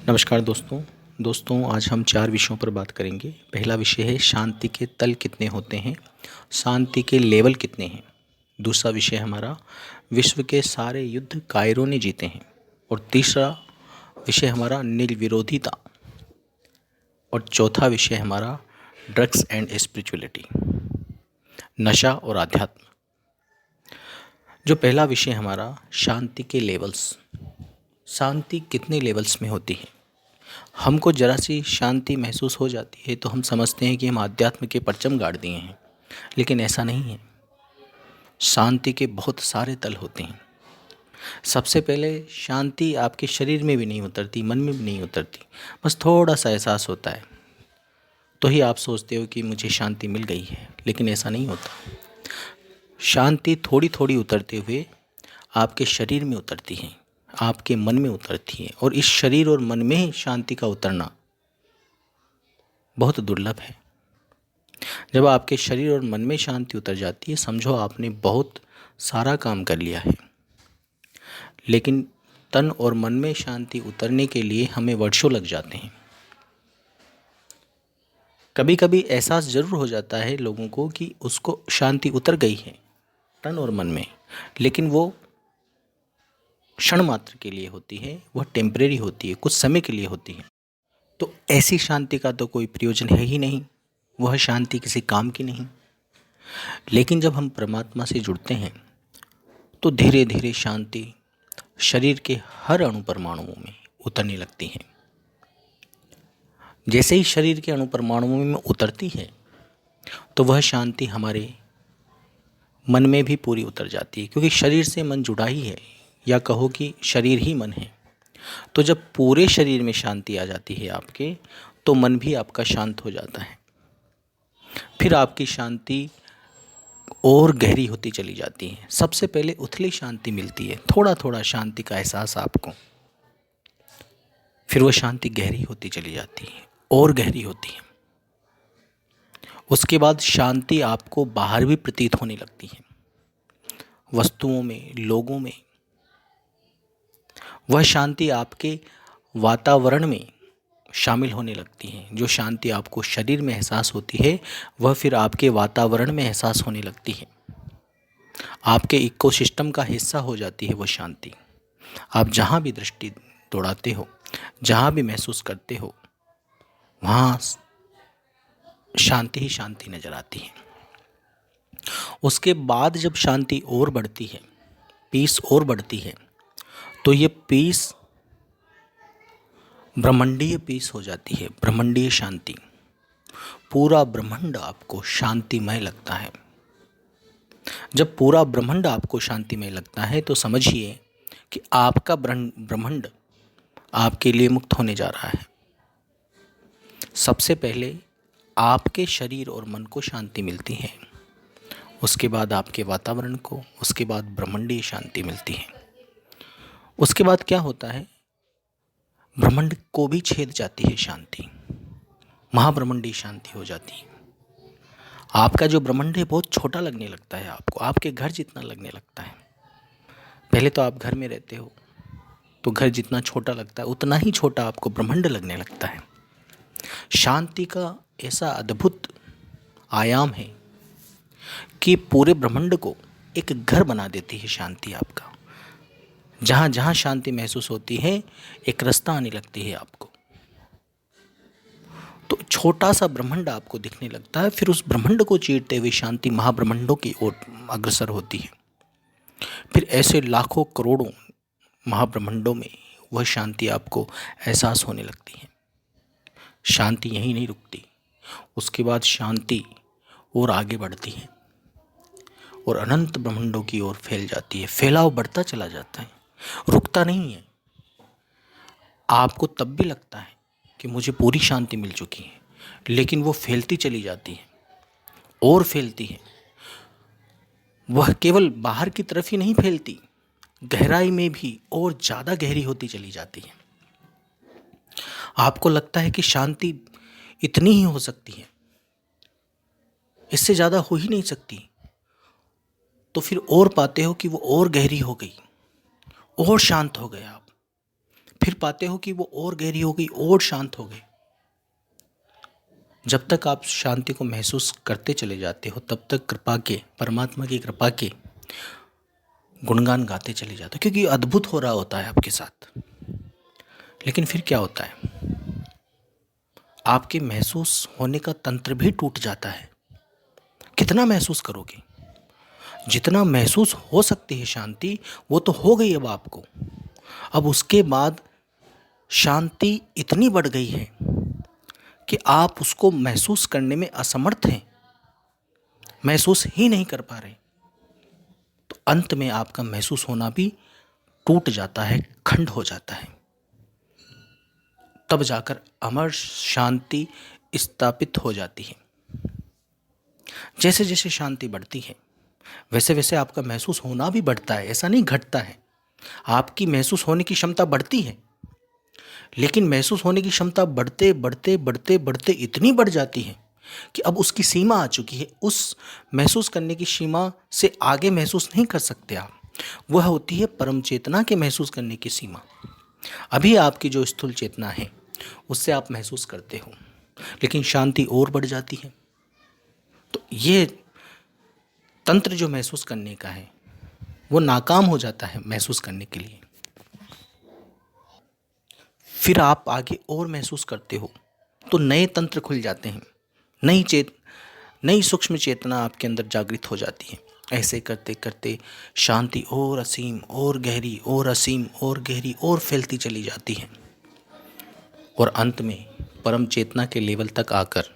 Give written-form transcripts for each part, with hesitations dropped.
नमस्कार दोस्तों। आज हम 4 विषयों पर बात करेंगे। पहला विषय है शांति के तल कितने होते हैं, शांति के लेवल कितने हैं। दूसरा विषय हमारा विश्व के सारे युद्ध कायरों ने जीते हैं। और तीसरा विषय हमारा निर्विरोधिता। और चौथा विषय हमारा ड्रग्स एंड स्पिरिचुअलिटी, नशा और आध्यात्म। जो पहला विषय हमारा शांति के लेवल्स, शांति कितने लेवल्स में होती है। हमको जरा सी शांति महसूस हो जाती है तो हम समझते हैं कि हम आध्यात्म के परचम गाड़ दिए हैं, लेकिन ऐसा नहीं है। शांति के बहुत सारे तल होते हैं। सबसे पहले शांति आपके शरीर में भी नहीं उतरती, मन में भी नहीं उतरती, बस थोड़ा सा एहसास होता है तो ही आप सोचते हो कि मुझे शांति मिल गई है, लेकिन ऐसा नहीं होता। शांति थोड़ी थोड़ी उतरते हुए आपके शरीर में उतरती है, आपके मन में उतरती है। और इस शरीर और मन में शांति का उतरना बहुत दुर्लभ है। जब आपके शरीर और मन में शांति उतर जाती है, समझो आपने बहुत सारा काम कर लिया है। लेकिन तन और मन में शांति उतरने के लिए हमें वर्षों लग जाते हैं। कभी कभी एहसास ज़रूर हो जाता है लोगों को कि उसको शांति उतर गई है तन और मन में, लेकिन वो क्षण मात्र के लिए होती है, वह टेम्परेरी होती है, कुछ समय के लिए होती है। तो ऐसी शांति का तो कोई प्रयोजन है ही नहीं, वह शांति किसी काम की नहीं। लेकिन जब हम परमात्मा से जुड़ते हैं तो धीरे धीरे शांति शरीर के हर अणु परमाणुओं में उतरने लगती है। जैसे ही शरीर के अणु परमाणुओं में उतरती है तो वह शांति हमारे मन में भी पूरी उतर जाती है, क्योंकि शरीर से मन जुड़ा ही है, या कहो कि शरीर ही मन है। तो जब पूरे शरीर में शांति आ जाती है आपके, तो मन भी आपका शांत हो जाता है। फिर आपकी शांति और गहरी होती चली जाती है। सबसे पहले उथली शांति मिलती है, थोड़ा थोड़ा शांति का एहसास आपको। फिर वो शांति गहरी होती चली जाती है और गहरी होती है। उसके बाद शांति आपको बाहर भी प्रतीत होने लगती है, वस्तुओं में, लोगों में। वह शांति आपके वातावरण में शामिल होने लगती है। जो शांति आपको शरीर में एहसास होती है, वह फिर आपके वातावरण में एहसास होने लगती है, आपके इकोसिस्टम का हिस्सा हो जाती है वो शांति। आप जहाँ भी दृष्टि दौड़ाते हो, जहाँ भी महसूस करते हो, वहाँ शांति ही शांति नजर आती है। उसके बाद जब शांति और बढ़ती है, पीस और बढ़ती है, तो ये पीस ब्रह्मांडीय पीस हो जाती है, ब्रह्मांडीय शांति। पूरा ब्रह्मांड आपको शांतिमय लगता है। जब पूरा ब्रह्मांड आपको शांतिमय लगता है तो समझिए कि आपका ब्रह्मांड आपके लिए मुक्त होने जा रहा है। सबसे पहले आपके शरीर और मन को शांति मिलती है, उसके बाद आपके वातावरण को, उसके बाद ब्रह्मांडीय शांति मिलती है। उसके बाद क्या होता है, ब्रह्मांड को भी छेद जाती है शांति, महाब्रह्मांडीय शांति हो जाती है। आपका जो ब्रह्मांड है बहुत छोटा लगने लगता है आपको, आपके घर जितना लगने लगता है। पहले तो आप घर में रहते हो तो घर जितना छोटा लगता है, उतना ही छोटा आपको ब्रह्मांड लगने लगता है। शांति का ऐसा अद्भुत आयाम है कि पूरे ब्रह्मांड को एक घर बना देती है शांति आपका। जहाँ जहाँ शांति महसूस होती है, एक रास्ता आने लगती है आपको। तो छोटा सा ब्रह्मांड आपको दिखने लगता है, फिर उस ब्रह्मांड को चीरते हुए शांति महाब्रह्मांडों की ओर अग्रसर होती है। फिर ऐसे लाखों करोड़ों महाब्रह्मांडों में वह शांति आपको एहसास होने लगती है। शांति यहीं नहीं रुकती, उसके बाद शांति और आगे बढ़ती है और अनंत ब्रह्मांडों की ओर फैल जाती है। फैलाव बढ़ता चला जाता है, रुकता नहीं है। आपको तब भी लगता है कि मुझे पूरी शांति मिल चुकी है, लेकिन वो फैलती चली जाती है और फैलती है। वह केवल बाहर की तरफ ही नहीं फैलती, गहराई में भी और ज़्यादा गहरी होती चली जाती है। आपको लगता है कि शांति इतनी ही हो सकती है, इससे ज़्यादा हो ही नहीं सकती। तो फिर और पाते हो कि वो और गहरी हो गई, और शांत हो गए आप। फिर पाते हो कि वो और गहरी हो गई और शांत हो गई। जब तक आप शांति को महसूस करते चले जाते हो तब तक कृपा के, परमात्मा की कृपा के गुणगान गाते चले जाते हो, क्योंकि अद्भुत हो रहा होता है आपके साथ। लेकिन फिर क्या होता है, आपके महसूस होने का तंत्र भी टूट जाता है। कितना महसूस करोगे? जितना महसूस हो सकती है शांति वो तो हो गई अब आपको। अब उसके बाद शांति इतनी बढ़ गई है कि आप उसको महसूस करने में असमर्थ हैं, महसूस ही नहीं कर पा रहे। तो अंत में आपका महसूस होना भी टूट जाता है, खंड हो जाता है। तब जाकर अमर शांति स्थापित हो जाती है। जैसे जैसे शांति बढ़ती है वैसे वैसे आपका महसूस होना भी बढ़ता है, ऐसा नहीं घटता है। आपकी महसूस होने की क्षमता बढ़ती है, लेकिन महसूस होने की क्षमता बढ़ते बढ़ते बढ़ते बढ़ते इतनी बढ़ जाती है कि अब उसकी सीमा आ चुकी है। उस महसूस करने की सीमा से आगे महसूस नहीं कर सकते आप। वह होती है परम चेतना के महसूस करने की सीमा। अभी आपकी जो स्थूल चेतना है उससे आप महसूस करते हो, लेकिन शांति और बढ़ जाती है। तो ये तंत्र जो महसूस करने का है वो नाकाम हो जाता है महसूस करने के लिए। फिर आप आगे और महसूस करते हो तो नए तंत्र खुल जाते हैं, नई सूक्ष्म चेतना आपके अंदर जागृत हो जाती है। ऐसे करते करते शांति और असीम और गहरी और असीम और गहरी और फैलती चली जाती है, और अंत में परम चेतना के लेवल तक आकर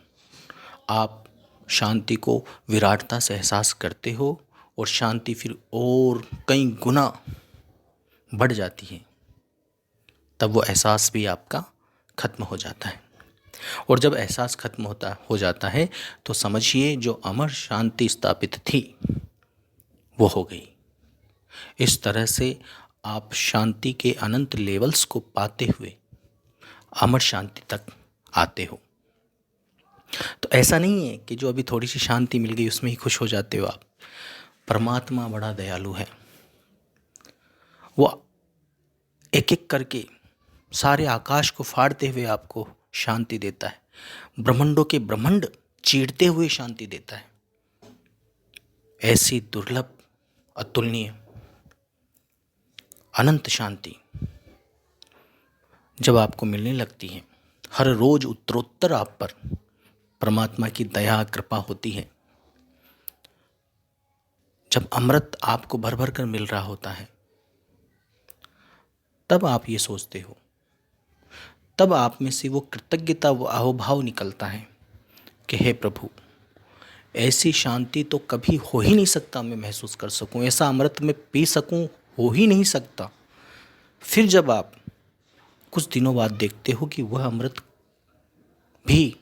आप शांति को विराटता से एहसास करते हो, और शांति फिर और कई गुना बढ़ जाती है। तब वो एहसास भी आपका खत्म हो जाता है, और जब एहसास खत्म हो जाता है तो समझिए जो अमर शांति स्थापित थी वो हो गई। इस तरह से आप शांति के अनंत लेवल्स को पाते हुए अमर शांति तक आते हो। तो ऐसा नहीं है कि जो अभी थोड़ी सी शांति मिल गई उसमें ही खुश हो जाते हो आप। परमात्मा बड़ा दयालु है, वो एक एक करके सारे आकाश को फाड़ते हुए आपको शांति देता है, ब्रह्मांडों के ब्रह्मांड चीरते हुए शांति देता है। ऐसी दुर्लभ, अतुलनीय, अनंत शांति जब आपको मिलने लगती है, हर रोज उत्तरोत्तर आप पर परमात्मा की दया कृपा होती है। जब अमृत आपको भर भर कर मिल रहा होता है तब आप ये सोचते हो, तब आप में से वो कृतज्ञता, वो अहोभाव निकलता है कि हे प्रभु, ऐसी शांति तो कभी हो ही नहीं सकता मैं महसूस कर सकूं, ऐसा अमृत मैं पी सकूं, हो ही नहीं सकता। फिर जब आप कुछ दिनों बाद देखते हो कि वह अमृत भी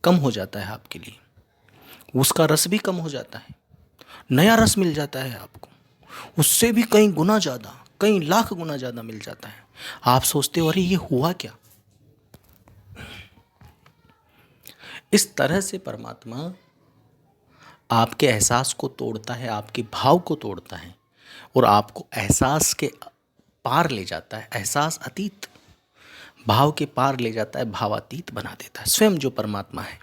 कम हो जाता है आपके लिए, उसका रस भी कम हो जाता है, नया रस मिल जाता है आपको, उससे भी कई गुना ज़्यादा, कई लाख गुना ज़्यादा मिल जाता है। आप सोचते हो अरे ये हुआ क्या। इस तरह से परमात्मा आपके एहसास को तोड़ता है, आपके भाव को तोड़ता है, और आपको एहसास के पार ले जाता है, एहसास अतीत भाव के पार ले जाता है, भावातीत बना देता है। स्वयं जो परमात्मा है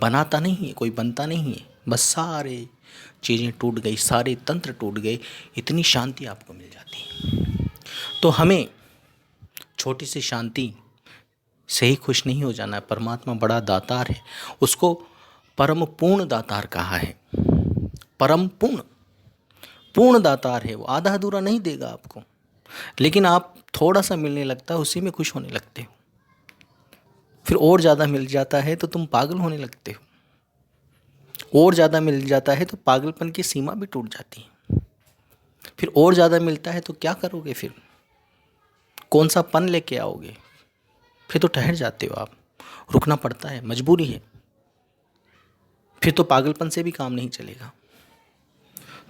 बनाता नहीं है, कोई बनता नहीं है, बस सारे चीज़ें टूट गई, सारे तंत्र टूट गए, इतनी शांति आपको मिल जाती है। तो हमें छोटी सी शांति से ही खुश नहीं हो जाना है। परमात्मा बड़ा दातार है, उसको परम पूर्ण दातार कहा है। परम पूर्ण दातार है, वो आधा अधूरा नहीं देगा आपको, लेकिन आप थोड़ा सा मिलने लगता है उसी में खुश होने लगते हो, फिर और ज़्यादा मिल जाता है तो तुम पागल होने लगते हो, और ज़्यादा मिल जाता है तो पागलपन की सीमा भी टूट जाती है, फिर और ज़्यादा मिलता है तो क्या करोगे, फिर कौन सा पन लेके आओगे, फिर तो ठहर जाते हो आप, रुकना पड़ता है, मजबूरी है, फिर तो पागलपन से भी काम नहीं चलेगा।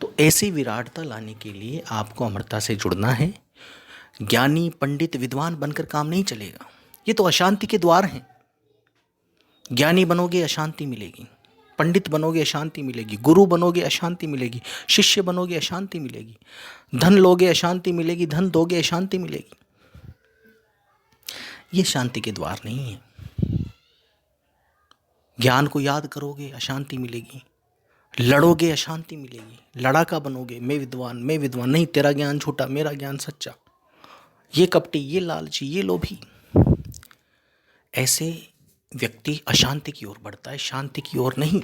तो ऐसी विराटता लाने के लिए आपको अमरता से जुड़ना है। ज्ञानी पंडित विद्वान बनकर काम नहीं चलेगा, ये तो अशांति के द्वार हैं। ज्ञानी बनोगे अशांति मिलेगी, पंडित बनोगे अशांति मिलेगी, गुरु बनोगे अशांति मिलेगी, शिष्य बनोगे अशांति मिलेगी, धन लोगे अशांति मिलेगी, धन दोगे अशांति मिलेगी। ये शांति के द्वार नहीं है। ज्ञान को याद करोगे अशांति मिलेगी, लड़ोगे अशांति मिलेगी, लड़ाका बनोगे, मैं विद्वान नहीं, तेरा ज्ञान झूठा मेरा ज्ञान सच्चा, ये कपटी, ये लालची, ये लोभी। ऐसे व्यक्ति अशांति की ओर बढ़ता है, शांति की ओर नहीं।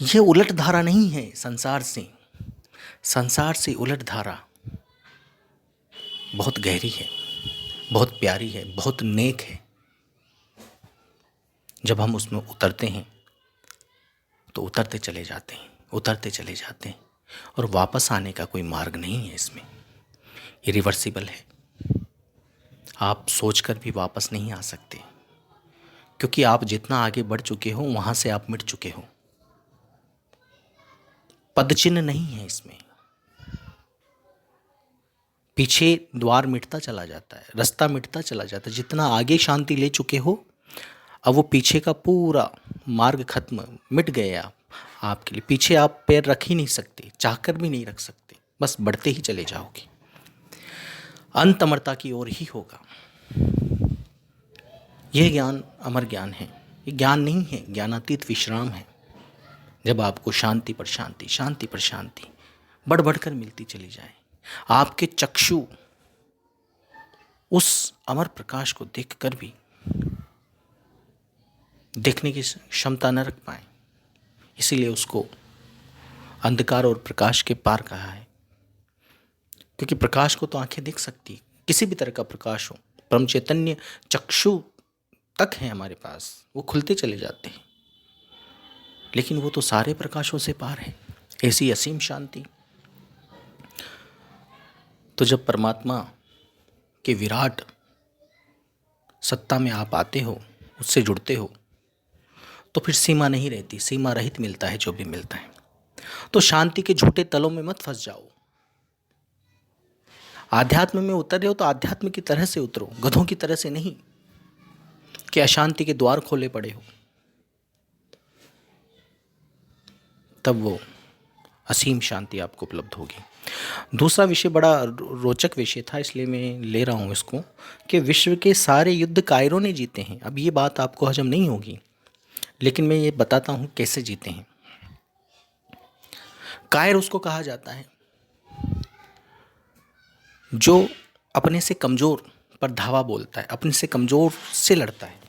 यह उलट धारा नहीं है संसार से उलट धारा बहुत गहरी है, बहुत प्यारी है, बहुत नेक है। जब हम उसमें उतरते हैं तो उतरते चले जाते हैं और वापस आने का कोई मार्ग नहीं है इसमें। ये रिवर्सिबल है, आप सोचकर भी वापस नहीं आ सकते, क्योंकि आप जितना आगे बढ़ चुके हो वहाँ से आप मिट चुके हो। पदचिन्ह नहीं है इसमें, पीछे द्वार मिटता चला जाता है, रास्ता मिटता चला जाता है। जितना आगे शांति ले चुके हो, अब वो पीछे का पूरा मार्ग खत्म, मिट गए आपके लिए। पीछे आप पैर रख ही नहीं सकते, चाहकर भी नहीं रख सकते, बस बढ़ते ही चले जाओगे। अंत अमरता की ओर ही होगा। यह ज्ञान अमर ज्ञान है, ये ज्ञान नहीं है, ज्ञानातीत विश्राम है। जब आपको शांति पर शांति बढ़ बढ़कर मिलती चली जाए, आपके चक्षु उस अमर प्रकाश को देखकर भी देखने की क्षमता न रख पाए, इसीलिए उसको अंधकार और प्रकाश के पार कहा है। क्योंकि प्रकाश को तो आंखें देख सकती, किसी भी तरह का प्रकाश हो, परम चैतन्य चक्षु तक है हमारे पास, वो खुलते चले जाते हैं, लेकिन वो तो सारे प्रकाशों से पार है। ऐसी असीम शांति। तो जब परमात्मा के विराट सत्ता में आप आते हो, उससे जुड़ते हो, तो फिर सीमा नहीं रहती, सीमा रहित मिलता है जो भी मिलता है। तो शांति के झूठे तलों में मत फंस जाओ। आध्यात्म में उतर रहे हो तो आध्यात्म की तरह से उतरो, गधों की तरह से नहीं कि अशांति के द्वार खोले पड़े हो। तब वो असीम शांति आपको उपलब्ध होगी। दूसरा विषय बड़ा रोचक विषय था, इसलिए मैं ले रहा हूँ इसको, कि विश्व के सारे युद्ध कायरों ने जीते हैं। अब ये बात आपको हजम नहीं होगी, लेकिन मैं ये बताता हूँ कैसे जीते हैं। कायर उसको कहा जाता है जो अपने से कमज़ोर पर धावा बोलता है, अपने से कमज़ोर से लड़ता है,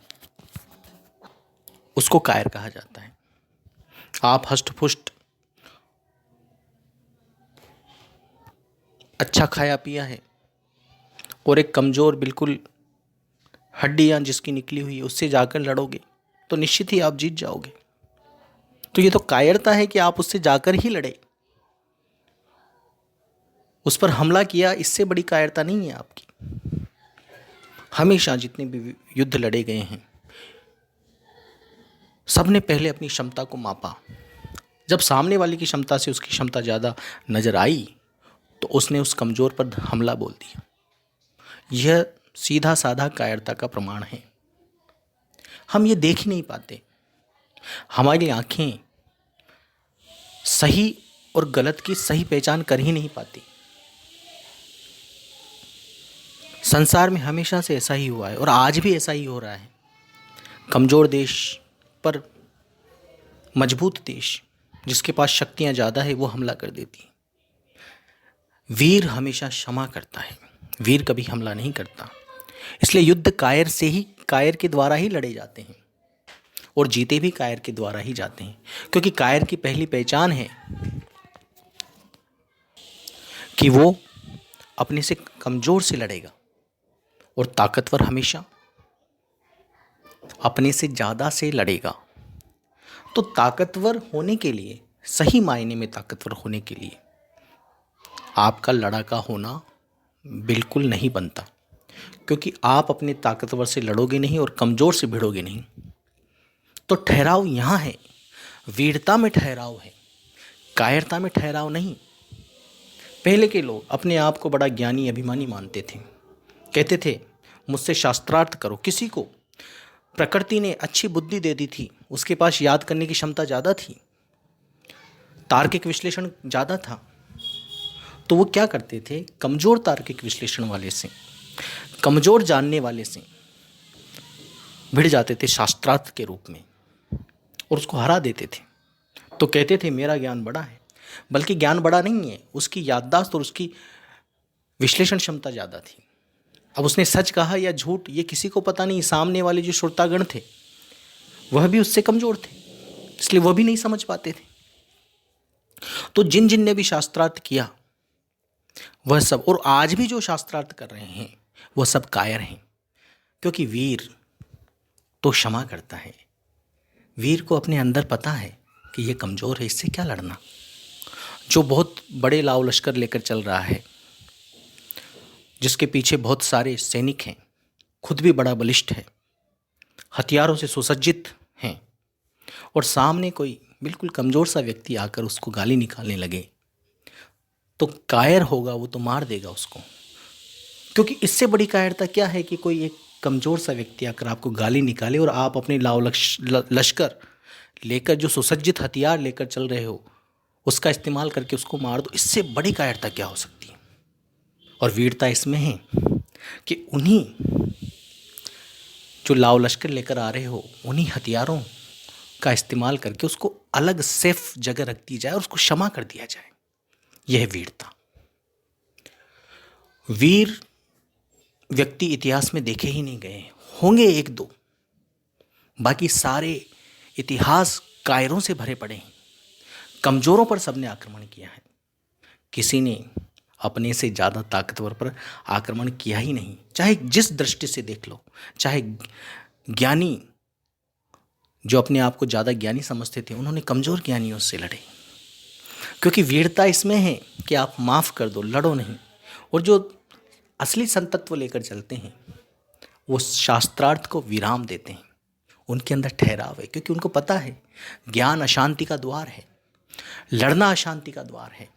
उसको कायर कहा जाता है। आप हष्ट-पुष्ट अच्छा खाया पिया है और एक कमज़ोर बिल्कुल हड्डियाँ जिसकी निकली हुई है उससे जाकर लड़ोगे तो निश्चित ही आप जीत जाओगे। तो ये तो कायरता है कि आप उससे जाकर ही लड़े, उस पर हमला किया, इससे बड़ी कायरता नहीं है आपकी। हमेशा जितने भी युद्ध लड़े गए हैं, सबने पहले अपनी क्षमता को मापा। जब सामने वाले की क्षमता से उसकी क्षमता ज़्यादा नजर आई तो उसने उस कमज़ोर पर हमला बोल दिया। यह सीधा साधा कायरता का प्रमाण है। हम ये देख ही नहीं पाते, हमारी आंखें सही और गलत की सही पहचान कर ही नहीं पाती। संसार में हमेशा से ऐसा ही हुआ है और आज भी ऐसा ही हो रहा है। कमज़ोर देश पर मजबूत देश, जिसके पास शक्तियाँ ज़्यादा है, वो हमला कर देती है। वीर हमेशा क्षमा करता है, वीर कभी हमला नहीं करता। इसलिए युद्ध कायर के द्वारा ही लड़े जाते हैं और जीते भी कायर के द्वारा ही जाते हैं। क्योंकि कायर की पहली पहचान है कि वो अपने से कमज़ोर से लड़ेगा और ताकतवर हमेशा अपने से ज़्यादा से लड़ेगा। तो ताकतवर होने के लिए, सही मायने में ताकतवर होने के लिए आपका लड़ाका होना बिल्कुल नहीं बनता, क्योंकि आप अपने ताकतवर से लड़ोगे नहीं और कमज़ोर से भिड़ोगे नहीं। तो ठहराव यहाँ है, वीरता में ठहराव है, कायरता में ठहराव नहीं। पहले के लोग अपने आप को बड़ा ज्ञानी अभिमानी मानते थे, कहते थे मुझसे शास्त्रार्थ करो। किसी को प्रकृति ने अच्छी बुद्धि दे दी थी, उसके पास याद करने की क्षमता ज़्यादा थी, तार्किक विश्लेषण ज़्यादा था, तो वो क्या करते थे, कमज़ोर तार्किक विश्लेषण वाले से, कमज़ोर जानने वाले से भिड़ जाते थे शास्त्रार्थ के रूप में और उसको हरा देते थे। तो कहते थे मेरा ज्ञान बड़ा है, बल्कि ज्ञान बड़ा नहीं है, उसकी याददाश्त और उसकी विश्लेषण क्षमता ज़्यादा थी। अब उसने सच कहा या झूठ ये किसी को पता नहीं। सामने वाले जो श्रोतागण थे वह भी उससे कमज़ोर थे, इसलिए वह भी नहीं समझ पाते थे। तो जिन जिन ने भी शास्त्रार्थ किया वह सब, और आज भी जो शास्त्रार्थ कर रहे हैं वह सब कायर हैं, क्योंकि वीर तो क्षमा करता है। वीर को अपने अंदर पता है कि ये कमज़ोर है, इससे क्या लड़ना। जो बहुत बड़े लाव लश्कर लेकर चल रहा है, जिसके पीछे बहुत सारे सैनिक हैं, खुद भी बड़ा बलिष्ठ है, हथियारों से सुसज्जित हैं, और सामने कोई बिल्कुल कमज़ोर सा व्यक्ति आकर उसको गाली निकालने लगे, तो कायर होगा वो तो मार देगा उसको। क्योंकि इससे बड़ी कायरता क्या है कि कोई एक कमज़ोर सा व्यक्ति आकर आपको गाली निकाले और आप अपने लाव लश्कर लेकर, जो सुसज्जित हथियार लेकर चल रहे हो, उसका इस्तेमाल करके उसको मार दो। इससे बड़ी कायरता क्या हो सकती है। और वीरता इसमें है कि उन्हीं जो लाव लश्कर लेकर आ रहे हो, उन्हीं हथियारों का इस्तेमाल करके उसको अलग सेफ जगह रख दी जाए और उसको क्षमा कर दिया जाए। यह है वीरता। वीर व्यक्ति इतिहास में देखे ही नहीं गए, होंगे एक दो, बाकी सारे इतिहास कायरों से भरे पड़े हैं। कमज़ोरों पर सबने आक्रमण किया है, किसी ने अपने से ज़्यादा ताकतवर पर आक्रमण किया ही नहीं। चाहे जिस दृष्टि से देख लो, चाहे ज्ञानी जो अपने आप को ज़्यादा ज्ञानी समझते थे, उन्होंने कमज़ोर ज्ञानियों से लड़े। क्योंकि वीरता इसमें है कि आप माफ़ कर दो, लड़ो नहीं। और जो असली संतत्व लेकर चलते हैं वो शास्त्रार्थ को विराम देते हैं, उनके अंदर ठहराव है, क्योंकि उनको पता है ज्ञान अशांति का द्वार है, लड़ना अशांति का द्वार है।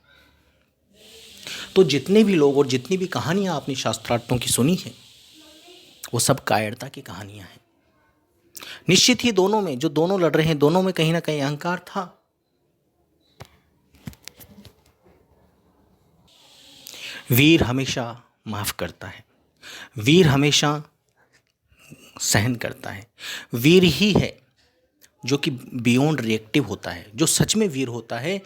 तो जितने भी लोग और जितनी भी कहानियाँ आपने शास्त्रार्थों की सुनी हैं वो सब कायरता की कहानियाँ हैं। निश्चित ही दोनों में, जो दोनों लड़ रहे हैं, दोनों में कहीं ना कहीं अहंकार था। वीर हमेशा माफ करता है, वीर हमेशा सहन करता है। वीर ही है जो कि बियॉन्ड रिएक्टिव होता है, जो सच में वीर होता है।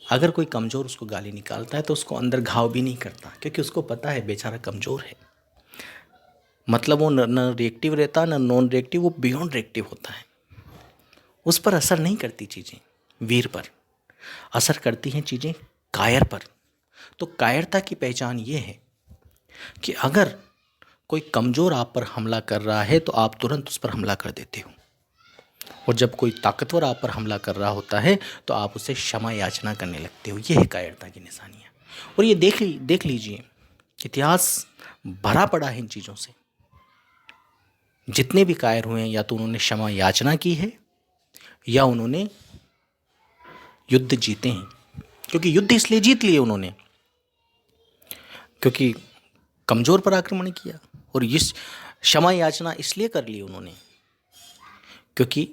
अगर कोई कमज़ोर उसको गाली निकालता है तो उसको अंदर घाव भी नहीं करता, क्योंकि उसको पता है बेचारा कमज़ोर है। मतलब वो न रिएक्टिव रहता न नॉन रिएक्टिव, वो बियॉन्ड रिएक्टिव होता है। उस पर असर नहीं करती चीज़ें, वीर पर असर करती हैं चीज़ें कायर पर। तो कायरता की पहचान ये है कि अगर कोई कमज़ोर आप पर हमला कर रहा है तो आप तुरंत उस पर हमला कर देते हो, और जब कोई ताकतवर आप पर हमला कर रहा होता है तो आप उसे क्षमा याचना करने लगते हो। ये है कायरता की निशानियाँ। और ये देख लीजिए, इतिहास भरा पड़ा है इन चीज़ों से। जितने भी कायर हुए हैं या तो उन्होंने क्षमा याचना की है या उन्होंने युद्ध जीते हैं। क्योंकि युद्ध इसलिए जीत लिए उन्होंने क्योंकि कमज़ोर पर आक्रमण किया, और इस क्षमा याचना इसलिए कर ली उन्होंने क्योंकि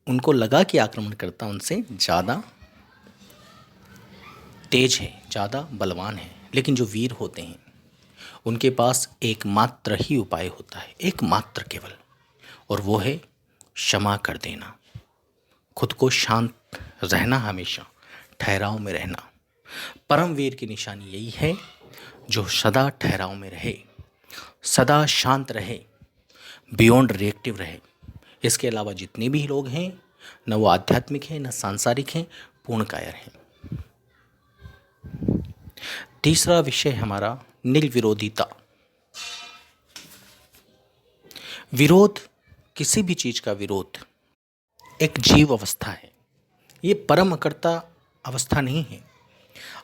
उनको लगा कि आक्रमणकर्ता उनसे ज़्यादा तेज है, ज़्यादा बलवान है। लेकिन जो वीर होते हैं उनके पास एकमात्र ही उपाय होता है, एकमात्र केवल, और वो है क्षमा कर देना, खुद को शांत रहना, हमेशा ठहराव में रहना। परम वीर की निशानी यही है जो सदा ठहराव में रहे, सदा शांत रहे, बियॉन्ड रिएक्टिव रहे। इसके अलावा जितने भी लोग हैं, न वो आध्यात्मिक हैं न सांसारिक हैं, पूर्ण कायर हैं। तीसरा विषय हमारा निर्विरोधिता। विरोध, किसी भी चीज़ का विरोध एक जीव अवस्था है, ये परम अकर्ता अवस्था नहीं है।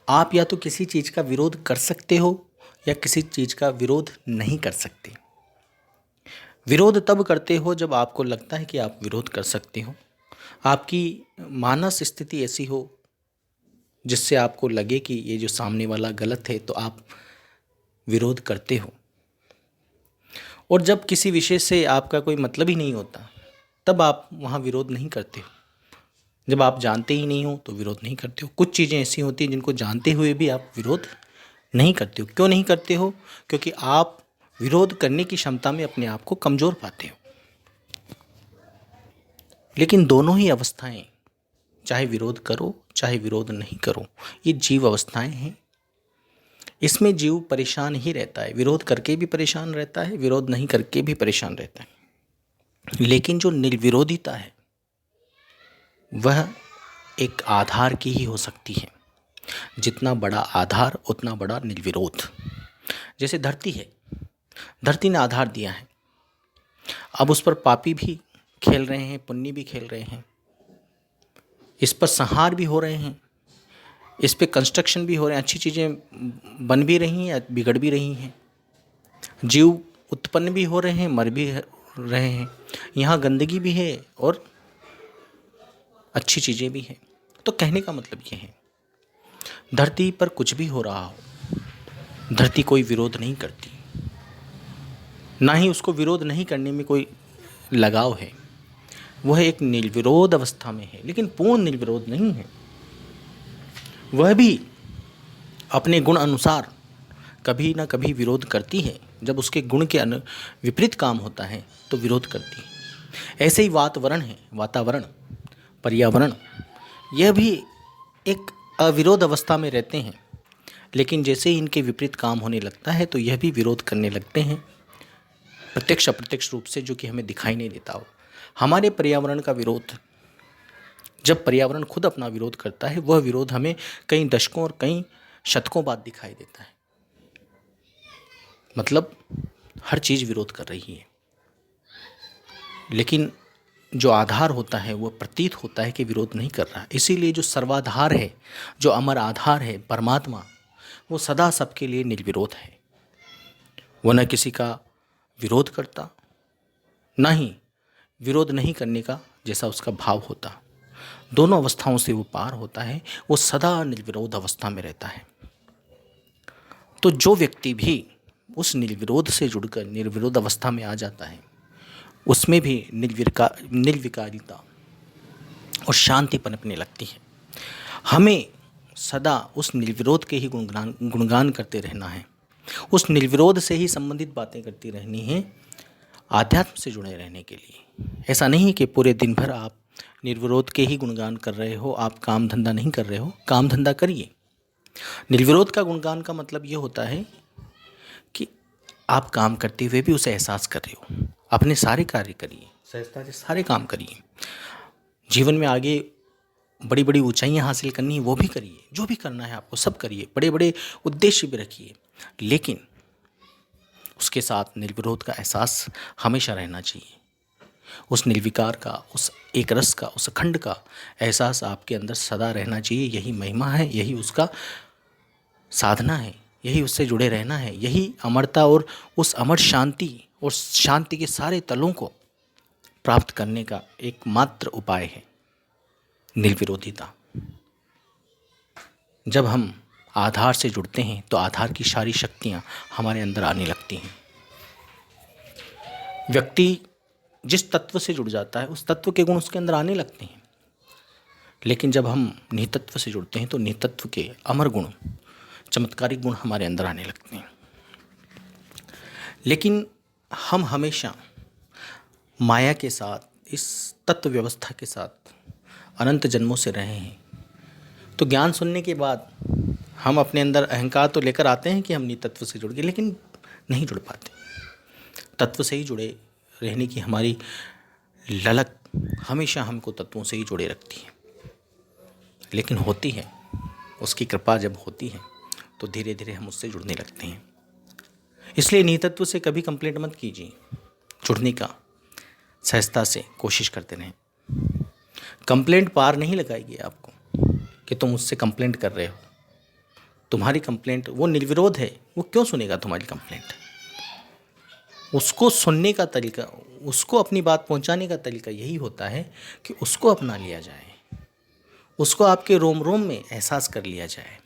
आप या तो किसी चीज़ का विरोध कर सकते हो या किसी चीज़ का विरोध नहीं कर सकते। विरोध तब करते हो जब आपको लगता है कि आप विरोध कर सकते हो, आपकी मानस स्थिति ऐसी हो जिससे आपको लगे कि ये जो सामने वाला गलत है, तो आप विरोध करते हो। और जब किसी विषय से आपका कोई मतलब ही नहीं होता तब आप वहाँ विरोध नहीं करते हो। जब आप जानते ही नहीं हो तो विरोध नहीं करते हो। कुछ चीज़ें ऐसी होती हैं जिनको जानते हुए भी आप विरोध नहीं करते हो। क्यों नहीं करते हो? क्योंकि आप विरोध करने की क्षमता में अपने आप को कमज़ोर पाते हो। लेकिन दोनों ही अवस्थाएं, चाहे विरोध करो चाहे विरोध नहीं करो, ये जीव अवस्थाएं हैं। इसमें जीव परेशान ही रहता है, विरोध करके भी परेशान रहता है, विरोध नहीं करके भी परेशान रहता है। लेकिन जो निर्विरोधिता है वह एक आधार की ही हो सकती है। जितना बड़ा आधार उतना बड़ा निर्विरोध। जैसे धरती है, धरती ने आधार दिया है, अब उस पर पापी भी खेल रहे हैं, पुण्य भी खेल रहे हैं, इस पर संहार भी हो रहे हैं, इस पे कंस्ट्रक्शन भी हो रहे हैं, अच्छी चीज़ें बन भी रही हैं, बिगड़ भी रही हैं, जीव उत्पन्न भी हो रहे हैं, मर भी रहे हैं, यहाँ गंदगी भी है और अच्छी चीज़ें भी हैं। तो कहने का मतलब ये है, धरती पर कुछ भी हो रहा हो, धरती कोई विरोध नहीं करती, ना ही उसको विरोध नहीं करने में कोई लगाव है। वह एक निर्विरोध अवस्था में है, लेकिन पूर्ण निर्विरोध नहीं है। वह भी अपने गुण अनुसार कभी ना कभी विरोध करती है। जब उसके गुण के विपरीत काम होता है तो विरोध करती है। ऐसे ही वातावरण है, वातावरण, पर्यावरण, यह भी एक अविरोध अवस्था में रहते हैं, लेकिन जैसे ही इनके विपरीत काम होने लगता है तो यह भी विरोध करने लगते हैं, प्रत्यक्ष अप्रत्यक्ष रूप से, जो कि हमें दिखाई नहीं देता हो। हमारे पर्यावरण का विरोध, जब पर्यावरण खुद अपना विरोध करता है, वह विरोध हमें कई दशकों और कई शतकों बाद दिखाई देता है। मतलब हर चीज़ विरोध कर रही है, लेकिन जो आधार होता है वह प्रतीत होता है कि विरोध नहीं कर रहा। इसीलिए जो सर्वाधार है, जो अमर आधार है, परमात्मा, वो सदा सबके लिए निर्विरोध है। वह न किसी का विरोध करता, न ही विरोध नहीं करने का जैसा उसका भाव होता। दोनों अवस्थाओं से वो पार होता है, वो सदा निर्विरोध अवस्था में रहता है। तो जो व्यक्ति भी उस निर्विरोध से जुड़कर निर्विरोध अवस्था में आ जाता है, उसमें भी निर्विकारिता और शांति पनपने लगती है। हमें सदा उस निर्विरोध के ही गुणगान करते रहना है, उस निर्विरोध से ही संबंधित बातें करती रहनी है, आध्यात्म से जुड़े रहने के लिए। ऐसा नहीं कि पूरे दिन भर आप निर्विरोध के ही गुणगान कर रहे हो, आप काम धंधा नहीं कर रहे हो। काम धंधा करिए। निर्विरोध का गुणगान का मतलब ये होता है कि आप काम करते हुए भी उसे एहसास कर रहे हो। अपने सारे कार्य करिए, सहजता से सारे काम करिए। जीवन में आगे बड़ी बड़ी ऊंचाइयां हासिल करनी है, वो भी करिए। जो भी करना है आपको सब करिए, बड़े बड़े उद्देश्य भी रखिए, लेकिन उसके साथ निर्विरोध का एहसास हमेशा रहना चाहिए। उस निर्विकार का, उस एक रस का, उस अखंड का एहसास आपके अंदर सदा रहना चाहिए। यही महिमा है, यही उसका साधना है, यही उससे जुड़े रहना है, यही अमरता और उस अमर शांति और शांति के सारे तलों को प्राप्त करने का एकमात्र उपाय है निर्विरोधिता। जब हम आधार से जुड़ते हैं तो आधार की सारी शक्तियाँ हमारे अंदर आने लगती हैं। व्यक्ति जिस तत्व से जुड़ जाता है उस तत्व के गुण उसके अंदर आने लगते हैं, लेकिन जब हम नितत्व से जुड़ते हैं तो नितत्व के अमर गुण, चमत्कारिक गुण हमारे अंदर आने लगते हैं। लेकिन हम हमेशा माया के साथ, इस तत्व व्यवस्था के साथ अनंत जन्मों से रहे हैं। तो ज्ञान सुनने के बाद हम अपने अंदर अहंकार तो लेकर आते हैं कि हम नितत्व से जुड़ गए, लेकिन नहीं जुड़ पाते। तत्व से ही जुड़े रहने की हमारी ललक हमेशा हमको तत्वों से ही जुड़े रखती है। लेकिन होती है, उसकी कृपा जब होती है तो धीरे धीरे हम उससे जुड़ने लगते हैं। इसलिए नितत्व से कभी कंप्लेंट मत कीजिए, जुड़ने का सहजता से कोशिश करते रहें। कंप्लेंट पार नहीं लगाएगी आपको कि तुम उससे कंप्लेंट कर रहे हो। तुम्हारी कंप्लेंट, वो निर्विरोध है, वो क्यों सुनेगा तुम्हारी कंप्लेंट? उसको सुनने का तरीका, उसको अपनी बात पहुंचाने का तरीका यही होता है कि उसको अपना लिया जाए, उसको आपके रोम रोम में एहसास कर लिया जाए,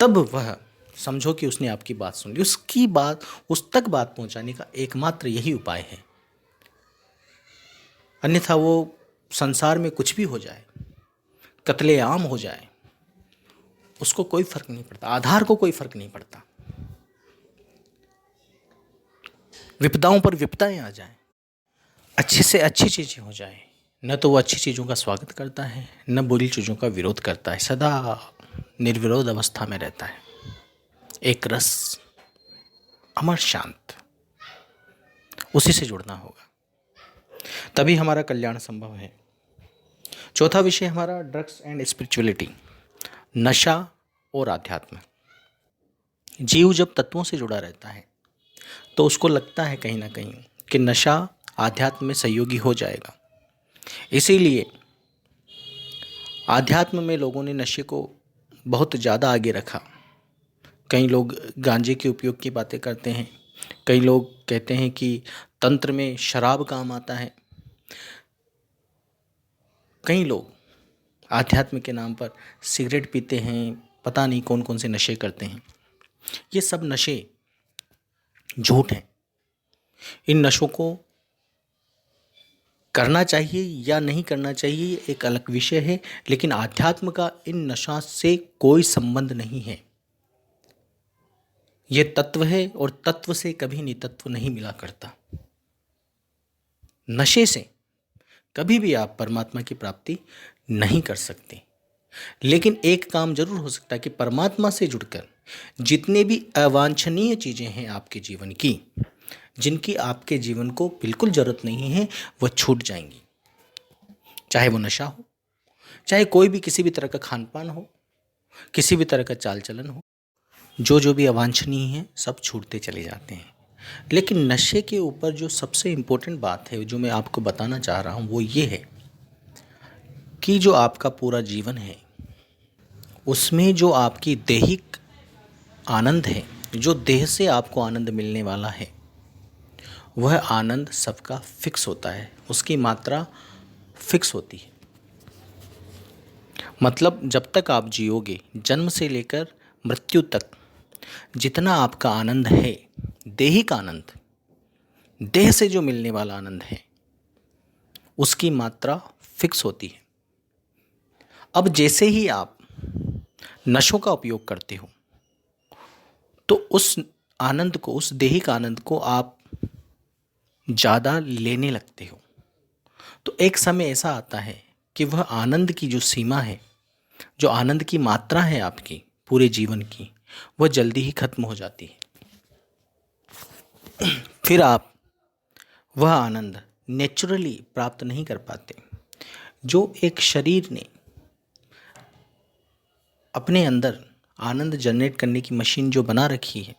तब वह समझो कि उसने आपकी बात सुन ली। उसकी बात उस तक बात पहुंचाने का एकमात्र यही उपाय है। अन्यथा वो संसार में कुछ भी हो जाए, कत्लेआम हो जाए, उसको कोई फर्क नहीं पड़ता, आधार को कोई फर्क नहीं पड़ता। विपदाओं पर विपदाएं आ जाएं, अच्छी से अच्छी चीज़ें हो जाएं, न तो वो अच्छी चीज़ों का स्वागत करता है, न बुरी चीज़ों का विरोध करता है, सदा निर्विरोध अवस्था में रहता है। एक रस, अमर शांत, उसी से जुड़ना होगा, तभी हमारा कल्याण संभव है। चौथा विषय हमारा ड्रग्स एंड स्पिरिचुअलिटी, नशा और आध्यात्म। जीव जब तत्वों से जुड़ा रहता है तो उसको लगता है कहीं ना कहीं कि नशा आध्यात्म में सहयोगी हो जाएगा। इसीलिए आध्यात्म में लोगों ने नशे को बहुत ज़्यादा आगे रखा। कई लोग गांजे के उपयोग की बातें करते हैं, कई लोग कहते हैं कि तंत्र में शराब काम आता है, कई लोग आध्यात्म के नाम पर सिगरेट पीते हैं, पता नहीं कौन कौन से नशे करते हैं। ये सब नशे झूठ हैं। इन नशों को करना चाहिए या नहीं करना चाहिए एक अलग विषय है, लेकिन आध्यात्म का इन नशा से कोई संबंध नहीं है। ये तत्व है और तत्व से कभी नितत्व नहीं मिला करता। नशे से कभी भी आप परमात्मा की प्राप्ति नहीं कर सकते, लेकिन एक काम जरूर हो सकता है कि परमात्मा से जुड़कर जितने भी अवांछनीय चीज़ें हैं आपके जीवन की, जिनकी आपके जीवन को बिल्कुल ज़रूरत नहीं है, वह छूट जाएंगी। चाहे वो नशा हो, चाहे कोई भी किसी भी तरह का खान पान हो, किसी भी तरह का चाल चलन हो, जो भी अवांछनीय है सब छूटते चले जाते हैं। लेकिन नशे के ऊपर जो सबसे इम्पोर्टेंट बात है जो मैं आपको बताना चाह रहा हूँ वो ये है कि जो आपका पूरा जीवन है उसमें जो आपकी दैहिक आनंद है, जो देह से आपको आनंद मिलने वाला है, वह आनंद सबका फिक्स होता है, उसकी मात्रा फिक्स होती है। मतलब जब तक आप जियोगे, जन्म से लेकर मृत्यु तक जितना आपका आनंद है, दैहिक आनंद, देह से जो मिलने वाला आनंद है, उसकी मात्रा फिक्स होती है। अब जैसे ही आप नशों का उपयोग करते हो तो उस आनंद को, उस दैहिक आनंद को आप ज़्यादा लेने लगते हो। तो एक समय ऐसा आता है कि वह आनंद की जो सीमा है, जो आनंद की मात्रा है आपकी पूरे जीवन की, वह जल्दी ही खत्म हो जाती है। फिर आप वह आनंद नेचुरली प्राप्त नहीं कर पाते। जो एक शरीर ने अपने अंदर आनंद जनरेट करने की मशीन जो बना रखी है,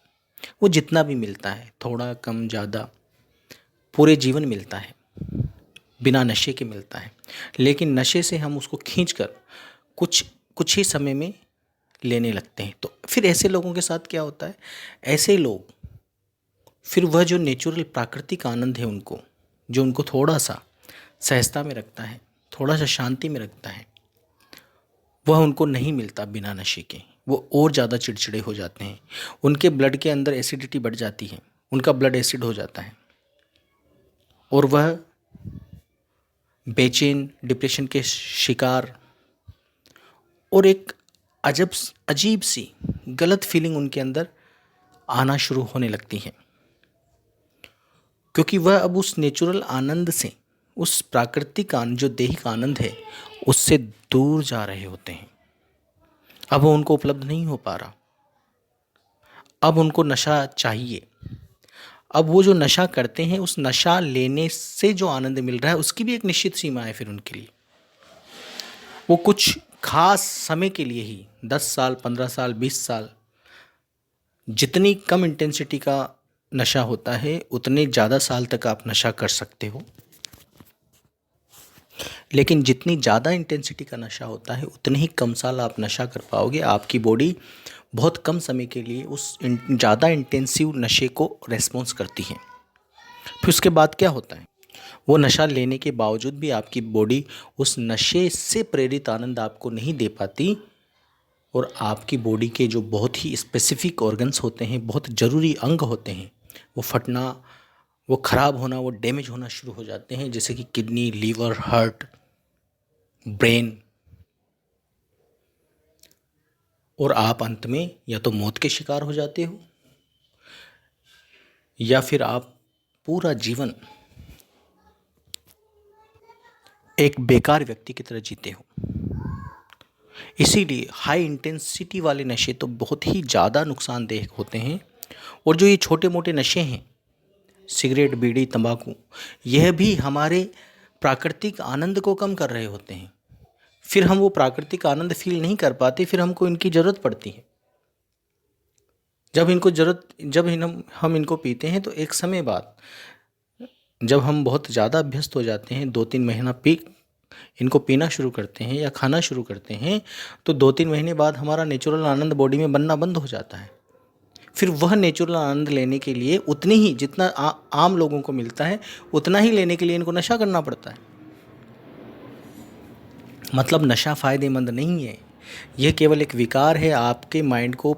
वो जितना भी मिलता है, थोड़ा कम ज़्यादा, पूरे जीवन मिलता है, बिना नशे के मिलता है। लेकिन नशे से हम उसको खींचकर कुछ ही समय में लेने लगते हैं। तो फिर ऐसे लोगों के साथ क्या होता है, ऐसे लोग फिर वह जो नेचुरल प्राकृतिक आनंद है उनको, जो उनको थोड़ा सा सहजता में रखता है, थोड़ा सा शांति में रखता है, वह उनको नहीं मिलता बिना नशे के। वो और ज़्यादा चिड़चिड़े हो जाते हैं, उनके ब्लड के अंदर एसिडिटी बढ़ जाती है, उनका ब्लड एसिड हो जाता है और वह बेचैन, डिप्रेशन के शिकार और एक अजीब सी गलत फीलिंग उनके अंदर आना शुरू होने लगती है, क्योंकि वह अब उस नेचुरल आनंद से, उस प्राकृतिक आनंद जो दैहिक आनंद है, उससे दूर जा रहे होते हैं। अब वो उनको उपलब्ध नहीं हो पा रहा, अब उनको नशा चाहिए। अब वो जो नशा करते हैं, उस नशा लेने से जो आनंद मिल रहा है उसकी भी एक निश्चित सीमा है। फिर उनके लिए वो कुछ खास समय के लिए ही, 10 साल, 15 साल, 20 साल, जितनी कम इंटेंसिटी का नशा होता है उतने ज़्यादा साल तक आप नशा कर सकते हो। लेकिन जितनी ज़्यादा इंटेंसिटी का नशा होता है उतने ही कम साल आप नशा कर पाओगे। आपकी बॉडी बहुत कम समय के लिए उस ज़्यादा इंटेंसिव नशे को रेस्पॉन्स करती है। फिर उसके बाद क्या होता है, वो नशा लेने के बावजूद भी आपकी बॉडी उस नशे से प्रेरित आनंद आपको नहीं दे पाती और आपकी बॉडी के जो बहुत ही स्पेसिफिक ऑर्गन्स होते हैं, बहुत ज़रूरी अंग होते हैं, वो फटना, वो ख़राब होना, वो डैमेज होना शुरू हो जाते हैं, जैसे कि किडनी, लीवर, हार्ट, ब्रेन। और आप अंत में या तो मौत के शिकार हो जाते हो या फिर आप पूरा जीवन एक बेकार व्यक्ति की तरह जीते हो। इसीलिए हाई इंटेंसिटी वाले नशे तो बहुत ही ज़्यादा नुकसानदेह होते हैं, और जो ये छोटे मोटे नशे हैं, सिगरेट, बीड़ी, तंबाकू, यह भी हमारे प्राकृतिक आनंद को कम कर रहे होते हैं। फिर हम वो प्राकृतिक आनंद फील नहीं कर पाते, फिर हमको इनकी ज़रूरत पड़ती है। जब हम इनको पीते हैं तो एक समय बाद जब हम बहुत ज़्यादा अभ्यस्त हो जाते हैं, 2-3 महीना इनको पीना शुरू करते हैं या खाना शुरू करते हैं, तो 2-3 महीने बाद हमारा नेचुरल आनंद बॉडी में बनना बंद हो जाता है। फिर वह नेचुरल आनंद लेने के लिए उतनी ही जितना आम लोगों को मिलता है, उतना ही लेने के लिए इनको नशा करना पड़ता है। मतलब नशा फ़ायदेमंद नहीं है, यह केवल एक विकार है। आपके माइंड को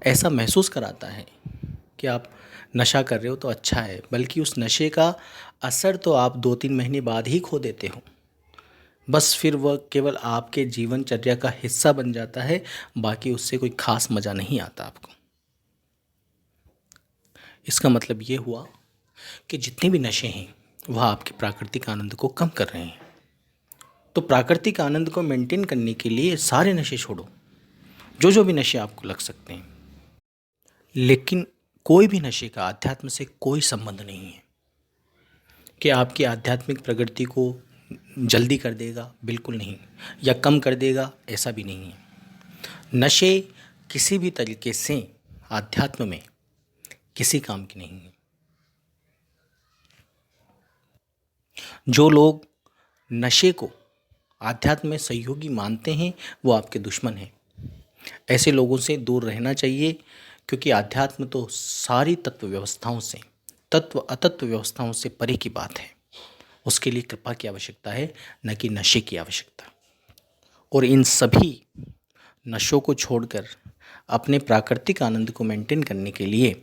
ऐसा महसूस कराता है कि आप नशा कर रहे हो तो अच्छा है, बल्कि उस नशे का असर तो आप 2-3 महीने बाद ही खो देते हो। बस फिर वह केवल आपके जीवनचर्या का हिस्सा बन जाता है, बाकी उससे कोई खास मज़ा नहीं आता आपको। इसका मतलब ये हुआ कि जितने भी नशे हैं वह आपके प्राकृतिक आनंद को कम कर रहे हैं। तो प्राकृतिक आनंद को मेंटेन करने के लिए सारे नशे छोड़ो, जो भी नशे आपको लग सकते हैं। लेकिन कोई भी नशे का अध्यात्म से कोई संबंध नहीं है कि आपकी आध्यात्मिक प्रगति को जल्दी कर देगा, बिल्कुल नहीं, या कम कर देगा, ऐसा भी नहीं है। नशे किसी भी तरीके से आध्यात्म में किसी काम की नहीं है। जो लोग नशे को आध्यात्म में सहयोगी मानते हैं वो आपके दुश्मन हैं। ऐसे लोगों से दूर रहना चाहिए, क्योंकि आध्यात्म तो सारी तत्व अतत्व व्यवस्थाओं से परे की बात है। उसके लिए कृपा की आवश्यकता है, न कि नशे की आवश्यकता। और इन सभी नशों को छोड़कर अपने प्राकृतिक आनंद को मेंटेन करने के लिए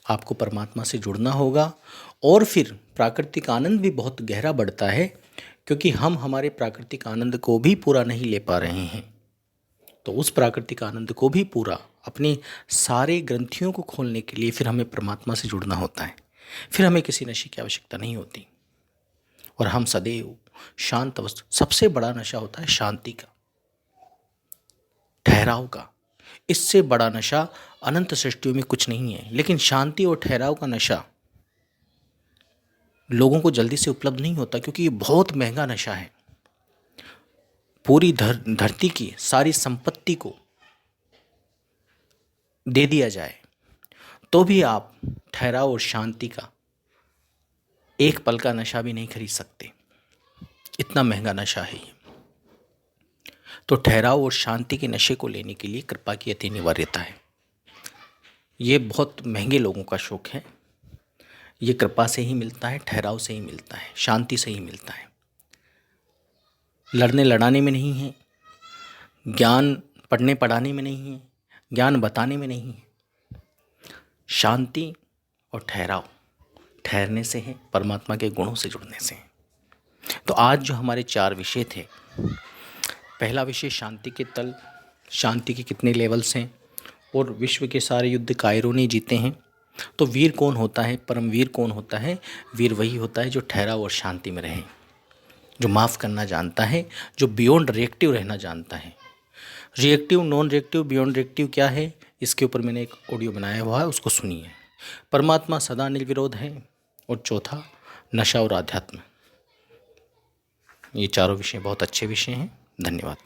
आपको परमात्मा से जुड़ना होगा। और फिर प्राकृतिक आनंद भी बहुत गहरा बढ़ता है, क्योंकि हम हमारे प्राकृतिक आनंद को भी पूरा नहीं ले पा रहे हैं। तो उस प्राकृतिक आनंद को भी पूरा, अपने सारे ग्रंथियों को खोलने के लिए फिर हमें परमात्मा से जुड़ना होता है। फिर हमें किसी नशे की आवश्यकता नहीं होती, और हम सदैव शांत अवस्था। सबसे बड़ा नशा होता है शांति का, ठहराव का। इससे बड़ा नशा अनंत सृष्टियों में कुछ नहीं है। लेकिन शांति और ठहराव का नशा लोगों को जल्दी से उपलब्ध नहीं होता, क्योंकि ये बहुत महंगा नशा है। पूरी धरती की सारी संपत्ति को दे दिया जाए तो भी आप ठहराव और शांति का एक पल का नशा भी नहीं खरीद सकते, इतना महंगा नशा है ये। तो ठहराव और शांति के नशे को लेने के लिए कृपा की अति अनिवार्यता है। ये बहुत महंगे लोगों का शौक है। ये कृपा से ही मिलता है, ठहराव से ही मिलता है, शांति से ही मिलता है। लड़ने लड़ाने में नहीं है, ज्ञान पढ़ने पढ़ाने में नहीं है, ज्ञान बताने में नहीं है। शांति और ठहराव ठहरने से है, परमात्मा के गुणों से जुड़ने से है। तो आज जो हमारे 4 विषय थे, पहला विषय शांति के तल, शांति के कितने लेवल्स हैं, और विश्व के सारे युद्ध कायरों ने जीते हैं। तो वीर कौन होता है, परमवीर कौन होता है? वीर वही होता है जो ठहराव और शांति में रहे, जो माफ़ करना जानता है, जो बियॉन्ड रिएक्टिव रहना जानता है। Reactive, non reactive, beyond reactive क्या है, इसके ऊपर मैंने एक ऑडियो बनाया हुआ है, उसको सुनिए। परमात्मा सदा निर्विरोध है। और चौथा नशा और आध्यात्म। ये चारों विषय बहुत अच्छे विषय हैं। धन्यवाद।